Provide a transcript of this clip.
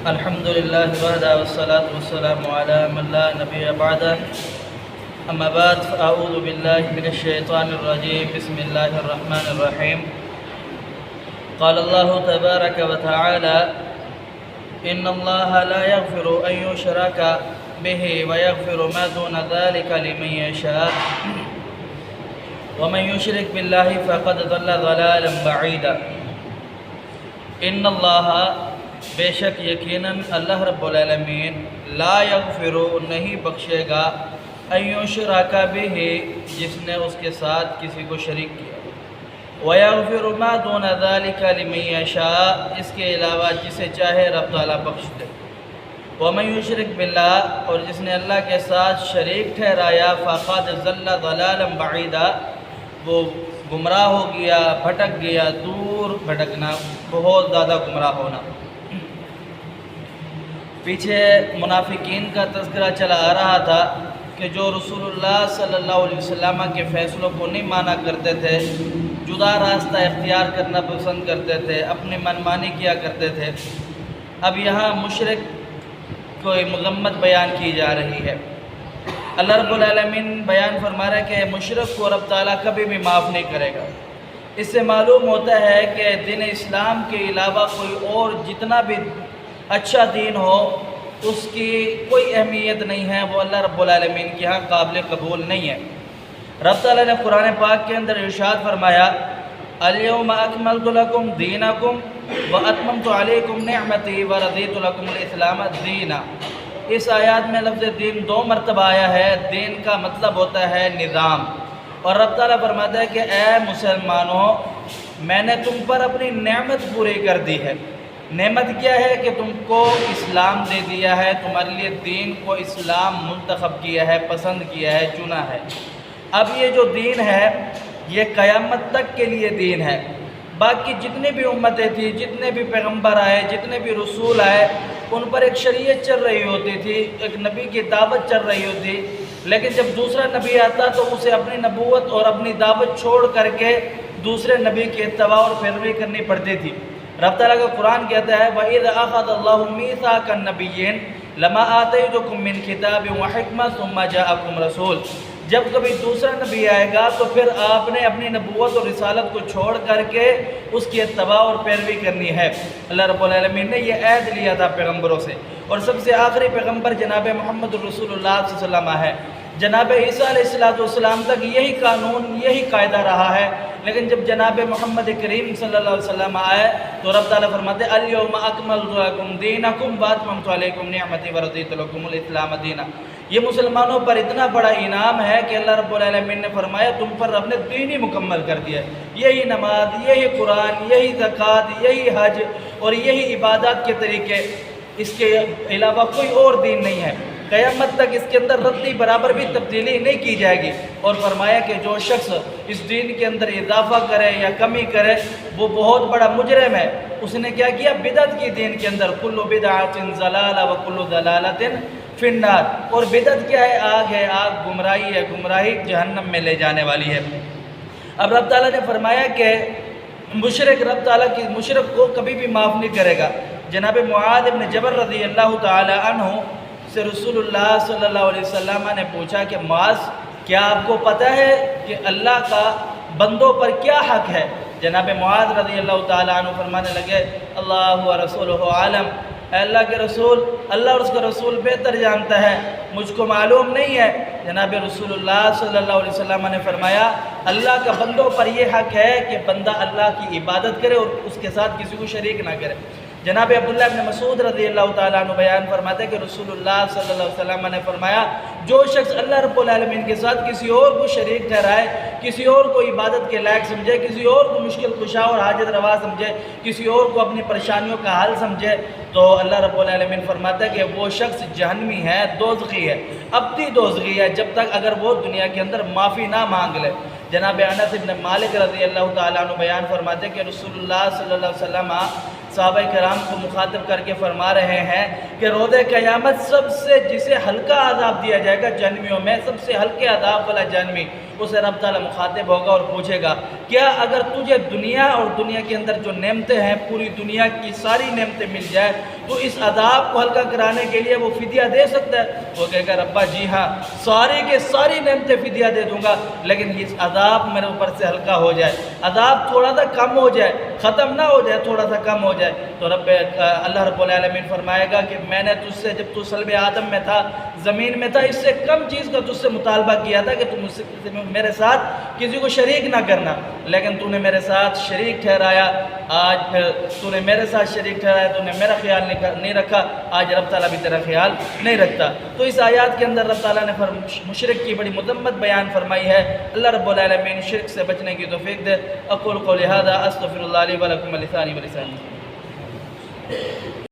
الحمد لله وحده والصلاة والسلام على من لا نبي بعده أما بعد فأعوذ بالله من الشيطان الرجيم بسم الله الرحمن الرحيم قال الله تبارك وتعالى إن الله لا يغفر أن يشرك به ويغفر ما دون ذلك لمن يشاء ومن يشرك بالله فقد ضل ضلالا بعيدا ان اللہ بے شک یقیناً اللہ رب العالمین لا یغفر نہیں بخشے گا ان یشرک بہ جس نے اس کے ساتھ کسی کو شریک کیا ویغفر ما دون ذلک لمن یشاء اس کے علاوہ جسے چاہے رب تعالیٰ بخش دے ومن یشرک باللہ اور جس نے اللہ کے ساتھ شریک ٹھہرایا فقد ضل ضلالا بعیدا وہ گمراہ ہو گیا بھٹک گیا دور بھٹکنا بہت زیادہ گمراہ ہونا۔ پیچھے منافقین کا تذکرہ چلا آ رہا تھا کہ جو رسول اللہ صلی اللہ علیہ وسلم کے فیصلوں کو نہیں مانا کرتے تھے، جدا راستہ اختیار کرنا پسند کرتے تھے، اپنی منمانی کیا کرتے تھے۔ اب یہاں مشرک کوئی مذمت بیان کی جا رہی ہے۔ اللہ رب العالمین بیان فرما رہا ہے کہ مشرک کو رب تعالیٰ کبھی بھی معاف نہیں کرے گا۔ اس سے معلوم ہوتا ہے کہ دین اسلام کے علاوہ کوئی اور جتنا بھی اچھا دین ہو اس کی کوئی اہمیت نہیں ہے، وہ اللہ رب العالمین کے ہاں قابل قبول نہیں ہے۔ رب تعالیٰ نے قرآن پاک کے اندر ارشاد فرمایا الیوم اکملت لکم دینکم واتممت علیکم نعمتی ورضیت لکم الاسلام دینا۔ اس آیات میں لفظ دین 2 مرتبہ آیا ہے۔ دین کا مطلب ہوتا ہے نظام، اور رب تعالیٰ فرماتا ہے کہ اے مسلمانوں میں نے تم پر اپنی نعمت پوری کر دی ہے۔ نعمت کیا ہے کہ تم کو اسلام دے دیا ہے، تمہارے لیے دین کو اسلام منتخب کیا ہے، پسند کیا ہے، چنا ہے۔ اب یہ جو دین ہے یہ قیامت تک کے لیے دین ہے۔ باقی جتنی بھی امتیں تھیں، جتنے بھی پیغمبر آئے، جتنے بھی رسول آئے، ان پر ایک شریعت چل رہی ہوتی تھی، ایک نبی کی دعوت چل رہی ہوتی، لیکن جب دوسرا نبی آتا تو اسے اپنی نبوت اور اپنی دعوت چھوڑ کر کے دوسرے نبی کی اتباع اور پیروی کرنی پڑتی تھی۔ رب تعالیٰ کا قرآن کہتا ہے وَإِذْ أَخَذَ اللَّهُ مِيثَاقَ النَّبِيِّينَ لَمَا آتَيْتُكُم مِّن كِتَابٍ وَحِكْمَةٍ ثُمَّ جَاءَكُمْ رَسُولٌ جب کبھی دوسرا نبی آئے گا تو پھر آپ نے اپنی نبوت اور رسالت کو چھوڑ کر کے اس کی اتباع اور پیروی کرنی ہے۔ اللہ رب العالمین نے یہ عہد لیا تھا پیغمبروں سے، اور سب سے آخری پیغمبر جناب محمد رسول اللہ صلی اللہ علیہ وسلم ہے۔ جناب عیسیٰ علیہ السلام تک یہی قانون یہی قاعدہ رہا ہے، لیکن جب جناب محمد کریم صلی اللہ علیہ وسلم آئے تو رب تعالیٰ فرماتے ہیں الیوم اکملت لکم دینکم واتممت علیکم نعمتی ورضیت لکم الاسلام دینا۔ یہ مسلمانوں پر اتنا بڑا انعام ہے کہ اللہ رب العالمین نے فرمایا تم پر رب نے دین ہی مکمل کر دیا ہے۔ یہی نماز، یہی قرآن، یہی زکوٰۃ، یہی حج اور یہی عبادات کے طریقے، اس کے علاوہ کوئی اور دین نہیں ہے۔ قیامت تک اس کے اندر رتی برابر بھی تبدیلی نہیں کی جائے گی، اور فرمایا کہ جو شخص اس دین کے اندر اضافہ کرے یا کمی کرے وہ بہت بڑا مجرم ہے۔ اس نے کیا کیا؟ بدعت کی دین کے اندر کل بدعۃ ضلالہ وکل ضلالۃ فی النار۔ اور بدعت کیا ہے؟ آگ ہے، آگ گمراہی ہے، گمراہی جہنم میں لے جانے والی ہے۔ اب رب تعالیٰ نے فرمایا کہ رب تعالیٰ کی مشرک کو کبھی بھی معاف نہیں کرے گا۔ جناب معاذ بن جبل رضی اللہ تعالی عنہ سے رسول اللہ صلی اللہ علیہ وسلم نے پوچھا کہ معاذ کیا آپ کو پتہ ہے کہ اللہ کا بندوں پر کیا حق ہے؟ جناب معاذ رضی اللہ تعالی عنہ فرمانے لگے اللہ و رسولہ عالم، اے اللہ کے رسول، اللہ اور اس کا رسول بہتر جانتا ہے، مجھ کو معلوم نہیں ہے۔ جناب رسول اللہ صلی اللہ علیہ وسلم نے فرمایا اللہ کا بندوں پر یہ حق ہے کہ بندہ اللہ کی عبادت کرے اور اس کے ساتھ کسی کو شریک نہ کرے۔ جناب عبداللہ ابن مسعود رضی اللہ تعالیٰ عنہ بیان فرماتے ہیں کہ رسول اللہ صلی اللہ علیہ وسلم نے فرمایا جو شخص اللہ رب العالمین کے ساتھ کسی اور کو شریک ٹھہرائے، کسی اور کو عبادت کے لائق سمجھے، کسی اور کو مشکل کشا اور حاجت روا سمجھے، کسی اور کو اپنی پریشانیوں کا حل سمجھے، تو اللہ رب العالمین فرماتا ہے کہ وہ شخص جہنمی ہے، دوزخی ہے، ابدی دوزخی ہے، جب تک اگر وہ دنیا کے اندر معافی نہ مانگ لے۔ جناب انس بن مالک رضی اللہ تعالیٰ عنہ بیان فرماتے ہیں کہ رسول اللہ صلی اللہ علیہ وسلم صحابہ کرام کو مخاطب کر کے فرما رہے ہیں کہ روز قیامت سب سے جسے ہلکا عذاب دیا جائے گا جہنمیوں میں، سب سے ہلکے عذاب والا جہنمی، اسے رب تعالیٰ مخاطب ہوگا اور پوچھے گا کیا اگر تجھے دنیا اور دنیا کے اندر جو نعمتیں ہیں پوری دنیا کی ساری نعمتیں مل جائے تو اس عذاب کو ہلکا کرانے کے لیے وہ فدیہ دے سکتا ہے؟ وہ کہے گا ربا جی ہاں، ساری کے ساری نعمتیں فدیہ دے دوں گا، لیکن اس عذاب میرے اوپر سے ہلکا ہو جائے، عذاب تھوڑا سا کم ہو جائے، ختم نہ ہو جائے، تھوڑا سا کم ہو جائے۔ تو اللہ رب العالمین فرمائے گا کہ میں نے تجھ سے جب تو صلب آدم میں تھا، زمین میں تھا، اس سے کم چیز کا تجھ سے مطالبہ کیا تھا کہ تم میرے ساتھ کسی کو شریک نہ کرنا، لیکن تو نے میرے ساتھ شریک ٹھہرایا، آج پھر تو نے میرے ساتھ شریک ٹھہرایا، تو نے میرا خیال نہیں رکھا، آج رب تعالیٰ بھی تیرا خیال نہیں رکھتا۔ تو اس آیات کے اندر رب تعالیٰ نے مشرک کی بڑی مذمت بیان فرمائی ہے۔ اللہ رب العالمین شرک سے بچنے کی توفیق دے۔ اقول قولی ھذا استغفر اللہ لی ولکم ولسانی